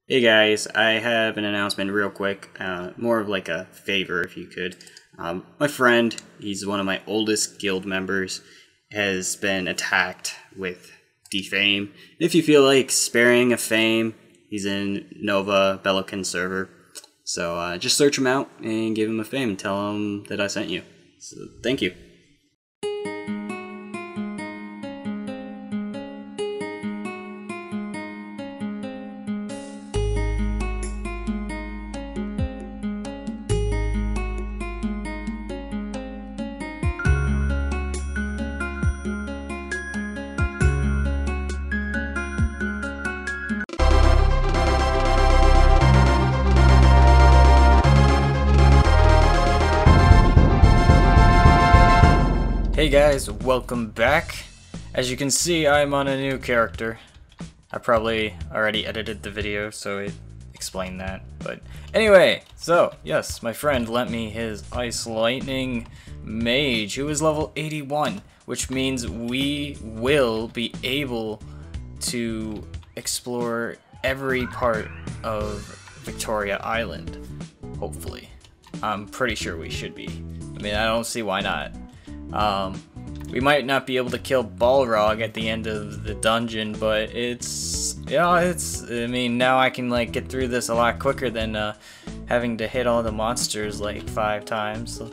Hey guys, I have an announcement real quick, more of like a favor if you could. My friend, he's one of my oldest guild members, has been attacked with defame. If you feel like sparing a fame, he's in Nova Bellican server. So just search him out and give him a fame and tell him that I sent you. So thank you. Hey guys, welcome back. As you can see, I'm on a new character. I probably already edited the video, so it explained that. But anyway, so yes, my friend lent me his Ice Lightning Mage, who is level 81, which means we will be able to explore every part of Victoria Island, hopefully. I'm pretty sure we should be. I mean, I don't see why not. We might not be able to kill Balrog at the end of the dungeon, but I mean, now I can like get through this a lot quicker than having to hit all the monsters like 5 times. So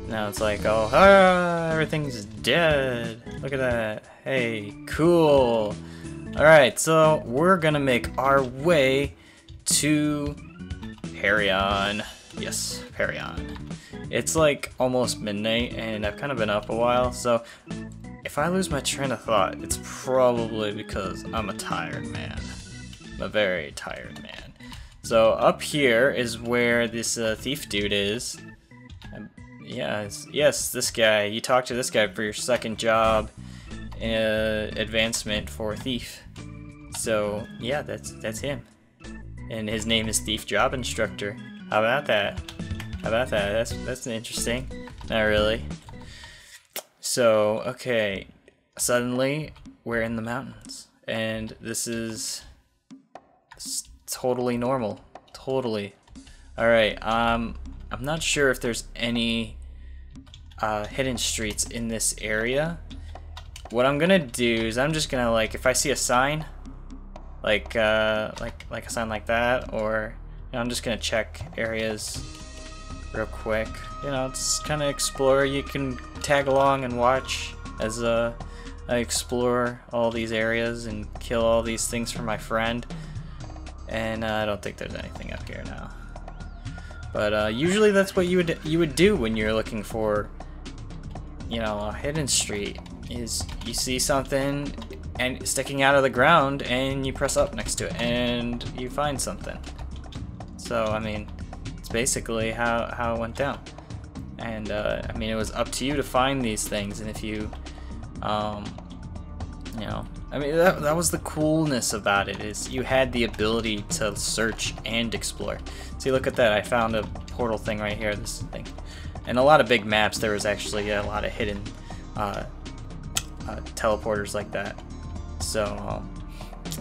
now it's like, oh, everything's dead. Look at that. Hey, cool. Alright, so we're gonna make our way to Perion. Yes, Perion. It's like almost midnight and I've kind of been up a while, so if I lose my train of thought, it's probably because I'm a tired man. I'm a very tired man. So up here is where this thief dude is. Yes, this guy. You talk to this guy for your second job advancement for thief. So yeah, that's him. And his name is Thief Job Instructor. How about that? How about that? That's interesting. Not really. So, okay. Suddenly, we're in the mountains. And this is totally normal. Totally. Alright, I'm not sure if there's any hidden streets in this area. What I'm gonna do is I'm just gonna, like, if I see a sign, like a sign like that, or you know, I'm just gonna check areas real quick, you know, just kind of explore. You can tag along and watch as I explore all these areas and kill all these things for my friend. And I don't think there's anything up here now. But usually that's what you would do when you're looking for, you know, a hidden street. Is you see something and sticking out of the ground and you press up next to it and you find something. So I mean, it's basically how it went down. And I mean, it was up to you to find these things, and if you you know, I mean, that was the coolness about it, is you had the ability to search and explore. See, look at that, I found a portal thing right here, this thing. And a lot of big maps, there was actually a lot of hidden teleporters like that. So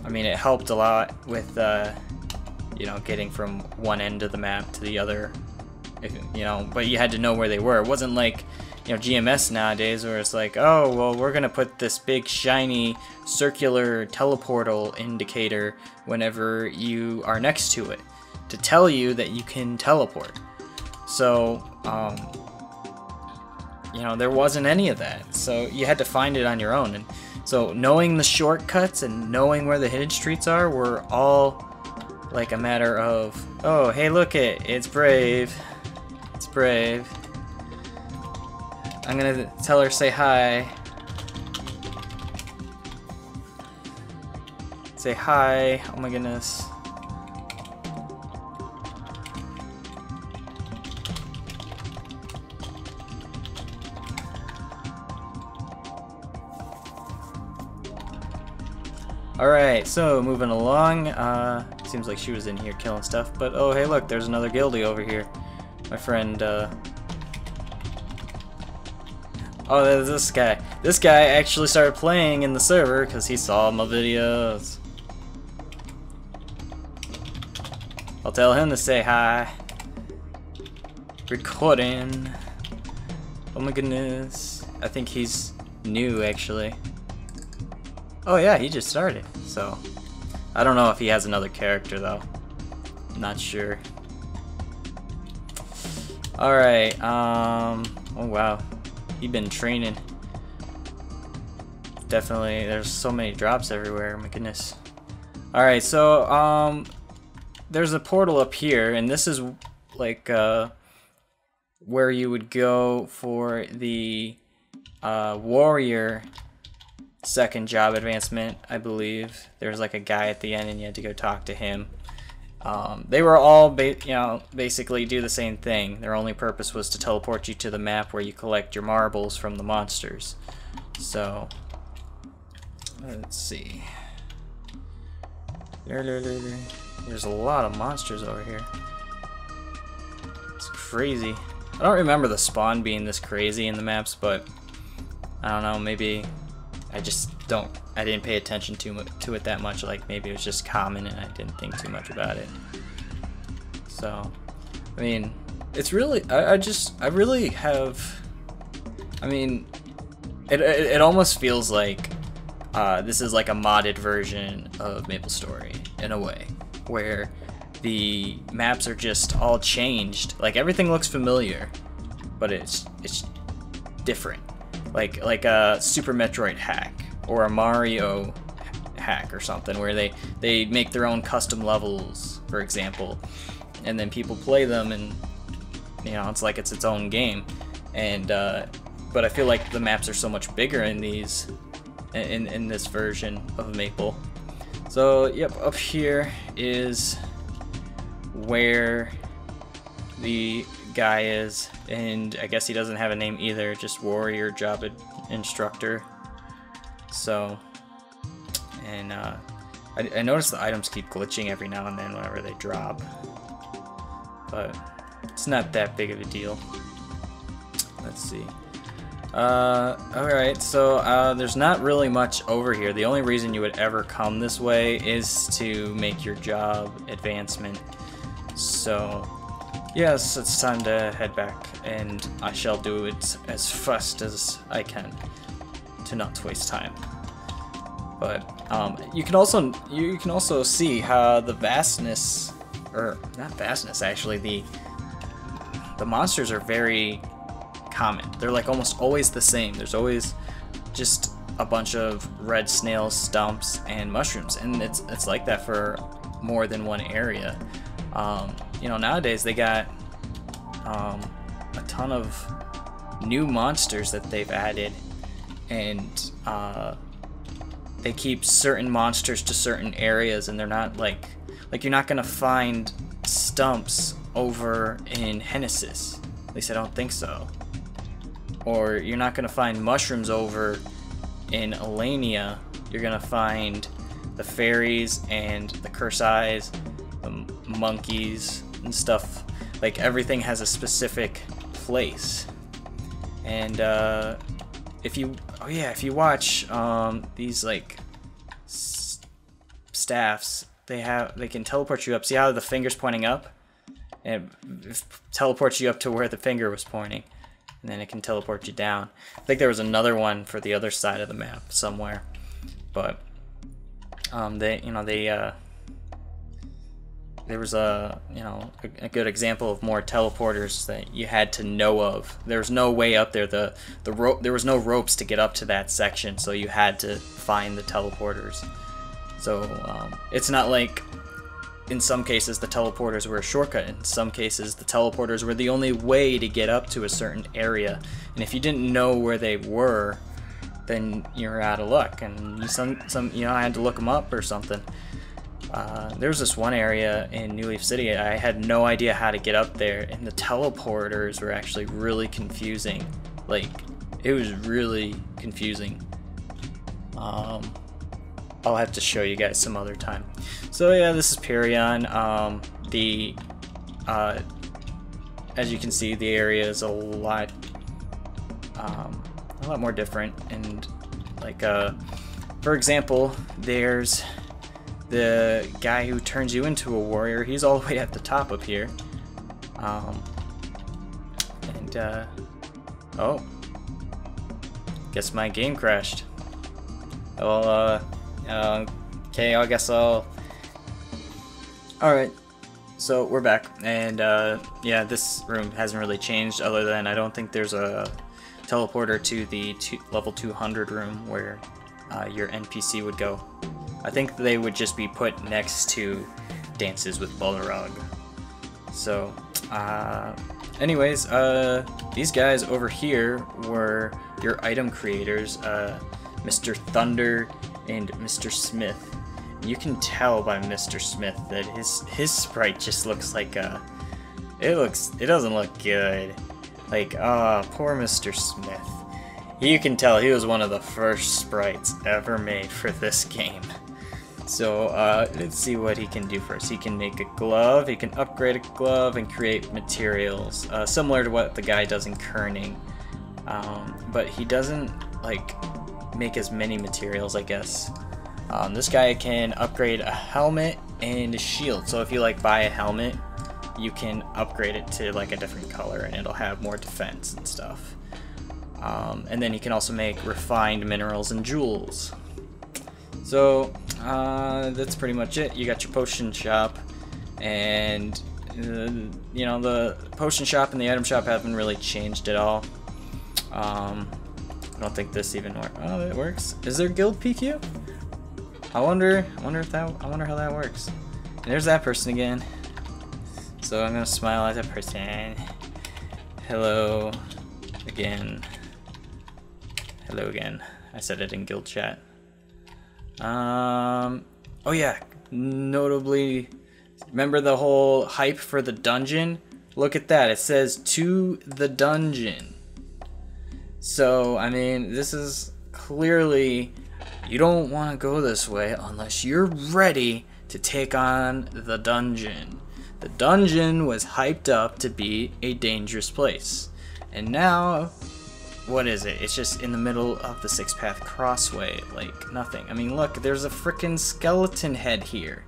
I mean, it helped a lot with you know, getting from one end of the map to the other, you know, but you had to know where they were. It wasn't like, you know, GMS nowadays where it's like, oh, well, we're gonna put this big shiny circular teleportal indicator whenever you are next to it to tell you that you can teleport. So you know, there wasn't any of that, so you had to find it on your own. And so knowing the shortcuts and knowing where the hidden streets are were all like a matter of, oh, hey, look it's Brave. It's Brave. I'm gonna tell her say hi. Say hi. Oh my goodness. Alright, so moving along, seems like she was in here killing stuff, but oh hey look, there's another guildie over here. My friend, oh, there's this guy. This guy actually started playing in the server because he saw my videos. I'll tell him to say hi. Recording. Oh my goodness. I think he's new actually. Oh yeah, he just started. So I don't know if he has another character though. Not sure. Alright, oh wow. He's been training. Definitely, there's so many drops everywhere, my goodness. Alright, so, there's a portal up here, and this is, like, where you would go for the, warrior second job advancement, I believe. There's, like, a guy at the end, and you had to go talk to him. They were all, basically do the same thing. Their only purpose was to teleport you to the map where you collect your marbles from the monsters. So, let's see. There's a lot of monsters over here. It's crazy. I don't remember the spawn being this crazy in the maps, but I don't know, maybe I didn't pay attention to it that much. Like maybe it was just common and I didn't think too much about it. So, I mean, it's really, I really have, I mean, it almost feels like this is like a modded version of MapleStory in a way, where the maps are just all changed. Like everything looks familiar, but it's different. Like a Super Metroid hack or a Mario hack or something, where they make their own custom levels, for example, and then people play them, and you know it's like it's its own game. And but I feel like the maps are so much bigger in these in this version of Maple. So yep, up here is where the guy is, and I guess he doesn't have a name either, just warrior job instructor. So, and I noticed the items keep glitching every now and then whenever they drop, but it's not that big of a deal. Let's see. Alright, so there's not really much over here. The only reason you would ever come this way is to make your job advancement. So, yes, it's time to head back, and I shall do it as fast as I can to not waste time. But you can also see how the vastness, or not vastness actually, the monsters are very common. They're like almost always the same. There's always just a bunch of red snails, stumps, and mushrooms, and it's like that for more than one area. You know, nowadays they got a ton of new monsters that they've added, and they keep certain monsters to certain areas, and they're not like you're not gonna find stumps over in Genesis. At least I don't think so. Or you're not gonna find mushrooms over in Alania. You're gonna find the fairies and the curse eyes, the monkeys and stuff. Like everything has a specific place. And if you watch these like staffs, they can teleport you up. See how the finger's pointing up? And it teleports you up to where the finger was pointing, and then it can teleport you down. I think there was another one for the other side of the map somewhere, but there was a good example of more teleporters that you had to know of. There was no way up there. There was no ropes to get up to that section, so you had to find the teleporters. So it's not like in some cases the teleporters were a shortcut. In some cases the teleporters were the only way to get up to a certain area, and if you didn't know where they were, then you're out of luck, and I had to look them up or something. There was this one area in New Leaf City, I had no idea how to get up there, and the teleporters were actually really confusing. Like, it was really confusing. I'll have to show you guys some other time. So yeah, this is Perion. As you can see, the area is a lot more different, and like for example, there's the guy who turns you into a warrior, he's all the way at the top up here. Oh, guess my game crashed. Well, okay, I guess I'll... Alright, so we're back, and yeah, this room hasn't really changed other than I don't think there's a teleporter to the level 200 room where your NPC would go. I think they would just be put next to Dances with Balrog. So, anyways, these guys over here were your item creators, Mr. Thunder and Mr. Smith. You can tell by Mr. Smith that his sprite just looks like it doesn't look good. Like, poor Mr. Smith. You can tell he was one of the first sprites ever made for this game. So, let's see what he can do first. He can make a glove, he can upgrade a glove, and create materials, similar to what the guy does in kerning. But he doesn't, like, make as many materials, I guess. This guy can upgrade a helmet and a shield. So if you, like, buy a helmet, you can upgrade it to, like, a different color, and it'll have more defense and stuff. And then you can also make refined minerals and jewels. So, that's pretty much it. You got your potion shop, and, you know, the potion shop and the item shop haven't really changed at all. I don't think this even works. Oh, it works. Is there guild PQ? I wonder how that works. And there's that person again. So I'm gonna smile at that person. Hello again. Hello again. I said it in guild chat. Oh yeah, notably, remember the whole hype for the dungeon? Look at that, it says to the dungeon. So, I mean, this is clearly, you don't want to go this way unless you're ready to take on the dungeon. The dungeon was hyped up to be a dangerous place. And now, what is it? It's just in the middle of the 6-path crossway, like nothing. I mean, look, there's a freaking skeleton head here.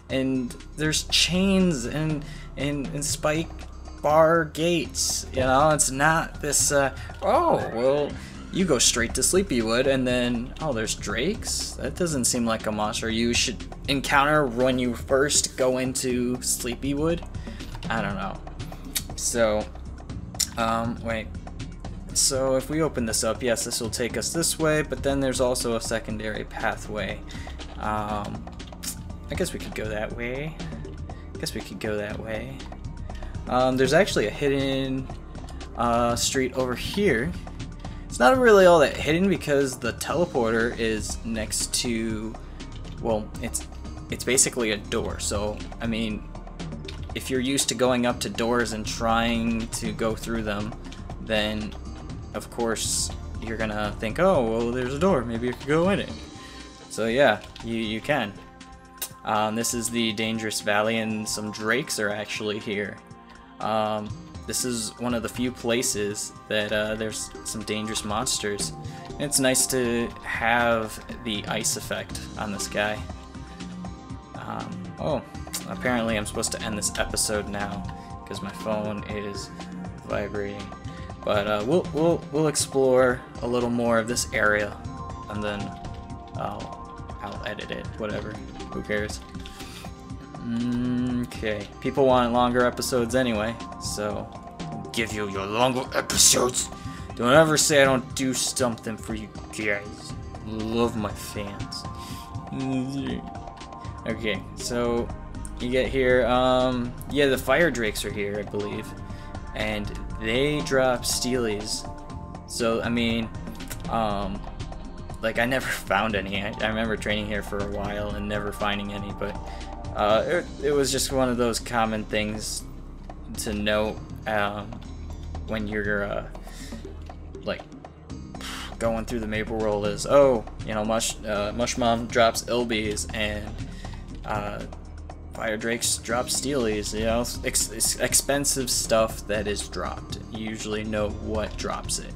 And there's chains and spike bar gates, you know. It's not this oh well, you go straight to Sleepywood and then, oh, there's drakes. That doesn't seem like a monster you should encounter when you first go into Sleepywood. I don't know. So wait, so if we open this up, yes, this will take us this way, but then there's also a secondary pathway. I guess we could go that way. There's actually a hidden street over here. It's not really all that hidden because the teleporter is next to, well, it's basically a door. So, I mean, if you're used to going up to doors and trying to go through them, then of course you're gonna think, oh, well, there's a door, maybe you could go in it. So yeah, you can. This is the Dangerous Valley, and some drakes are actually here. This is one of the few places that there's some dangerous monsters. And it's nice to have the ice effect on this guy. Oh, apparently I'm supposed to end this episode now because my phone is vibrating. But we'll explore a little more of this area, and then I'll edit it. Whatever. Who cares? Okay, people want longer episodes anyway, so I'll give you your longer episodes. Don't ever say I don't do something for you guys. Love my fans. Okay, so you get here, yeah, the fire drakes are here, I believe, and they drop steelies. So, I mean, like, I never found any. I remember training here for a while and never finding any, but it was just one of those common things to note when you're like going through the maple world is, oh, you know, Mushmom drops Ilbies and Fire Drakes drop Steelies, you know, it's expensive stuff that is dropped. You usually know what drops it.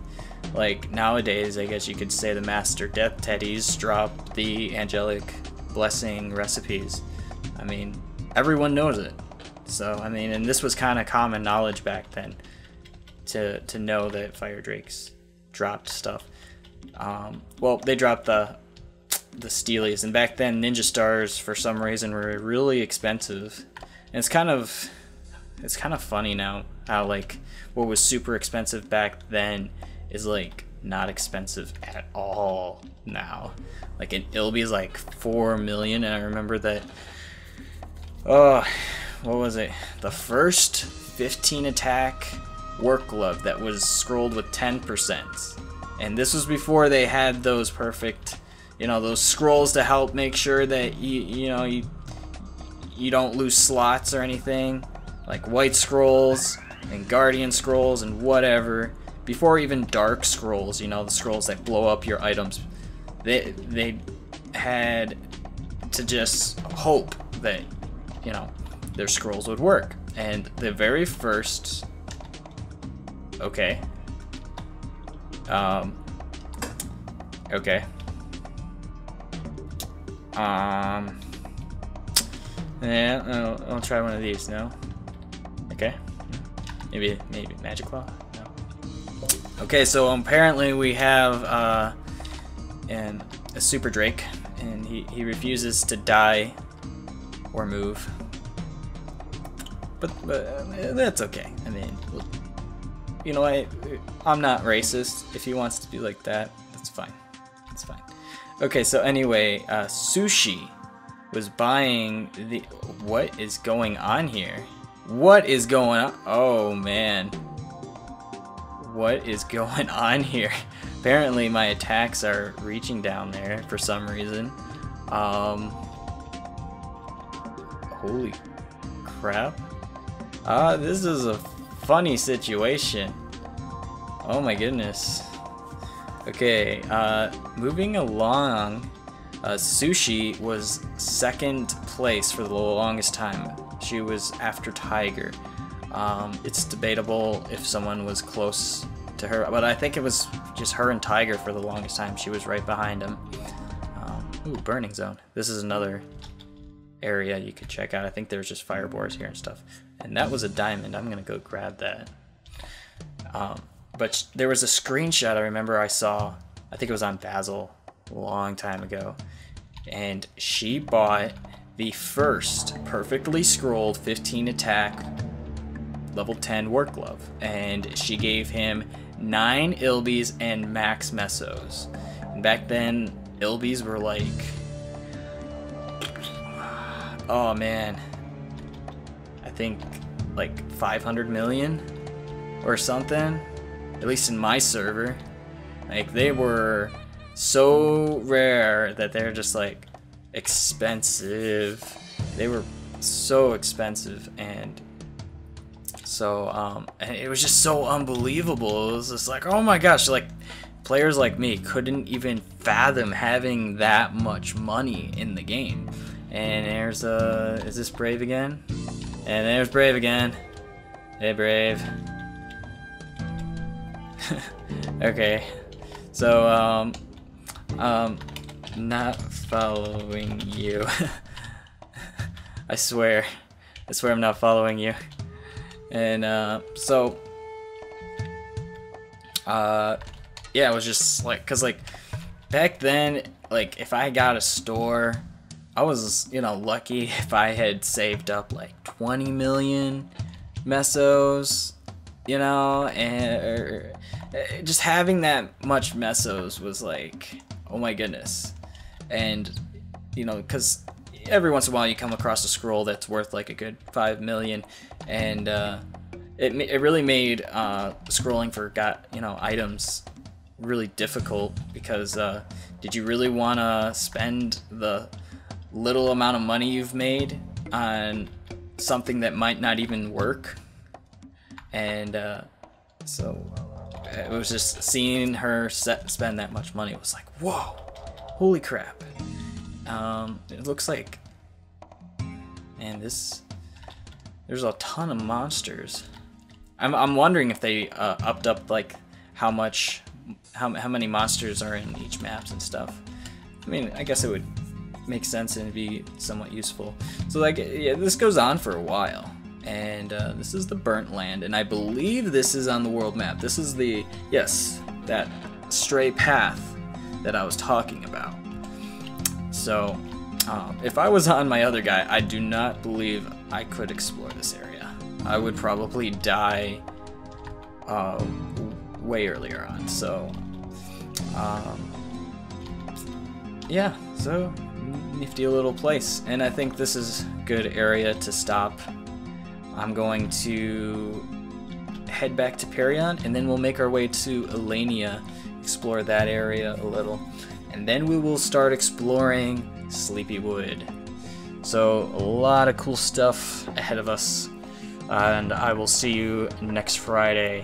Like nowadays, I guess you could say the Master Death Teddies drop the Angelic blessing recipes. I mean, everyone knows it. So, I mean, and this was kind of common knowledge back then to know that fire drakes dropped stuff. Well, they dropped the steelies, and back then ninja stars for some reason were really expensive. And it's kind of funny now how like what was super expensive back then is like not expensive at all now. Like an Ilby is like 4 million, and I remember that. Oh, what was it? The first 15 attack work glove that was scrolled with 10%, and this was before they had those perfect, you know, those scrolls to help make sure that you don't lose slots or anything, like white scrolls and guardian scrolls and whatever. Before even dark scrolls, you know, the scrolls that blow up your items, they had to just hope that, you know, their scrolls would work. And the very first, okay, yeah, I'll try one of these. No, okay, maybe magic claw. No. Okay, so apparently we have a super drake, and he refuses to die or move. But that's okay. I mean, you know, I'm not racist. If he wants to be like that, that's fine. That's fine. Okay, so anyway, Sushi was buying the... What is going on here? What is going on? Oh, man. What is going on here? Apparently my attacks are reaching down there for some reason. Holy crap. This is a funny situation. Oh my goodness. Okay, moving along, Sushi was second place for the longest time. She was after Tiger. It's debatable if someone was close to her, but I think it was just her and Tiger for the longest time. She was right behind him. Ooh, Burning Zone. This is another area you could check out. I think there's just fireboars here and stuff. And that was a diamond. I'm gonna go grab that. But there was a screenshot I remember I saw. I think it was on Basil a long time ago. And she bought the first perfectly scrolled 15 attack level 10 work glove. And she gave him 9 Ilbys and max Mesos. And back then, Ilbys were like... Oh man. I think like 500 million or something, at least in my server. Like they were so rare that they're just like expensive. They were so expensive, and so and it was just so unbelievable. It was just like, oh my gosh, like players like me couldn't even fathom having that much money in the game. And there's is this Brave again? And there's Brave again. Hey, Brave. Okay. So, not following you. I swear I'm not following you. And, yeah, it was just like, cause like, back then, like, if I got a store, I was, you know, lucky if I had saved up like 20 million Mesos, you know, and just having that much Mesos was like, oh my goodness. And, you know, because every once in a while you come across a scroll that's worth like a good 5 million, and it really made scrolling for items really difficult, because did you really want to spend the little amount of money you've made on something that might not even work? And so it was just seeing her spend that much money was like, whoa, holy crap. It looks like, man, there's a ton of monsters. I'm wondering if they upped up like how many monsters are in each maps and stuff. I mean, I guess it would make sense and be somewhat useful. So like, yeah, this goes on for a while. And this is the burnt land, and I believe this is on the world map. This is the, yes, that stray path that I was talking about. So if I was on my other guy, I do not believe I could explore this area. I would probably die way earlier on. So yeah, so nifty little place, and I think this is a good area to stop. I'm going to head back to Perion, and then we'll make our way to Elania, explore that area a little, and then we will start exploring Sleepywood. So a lot of cool stuff ahead of us, and I will see you next Friday.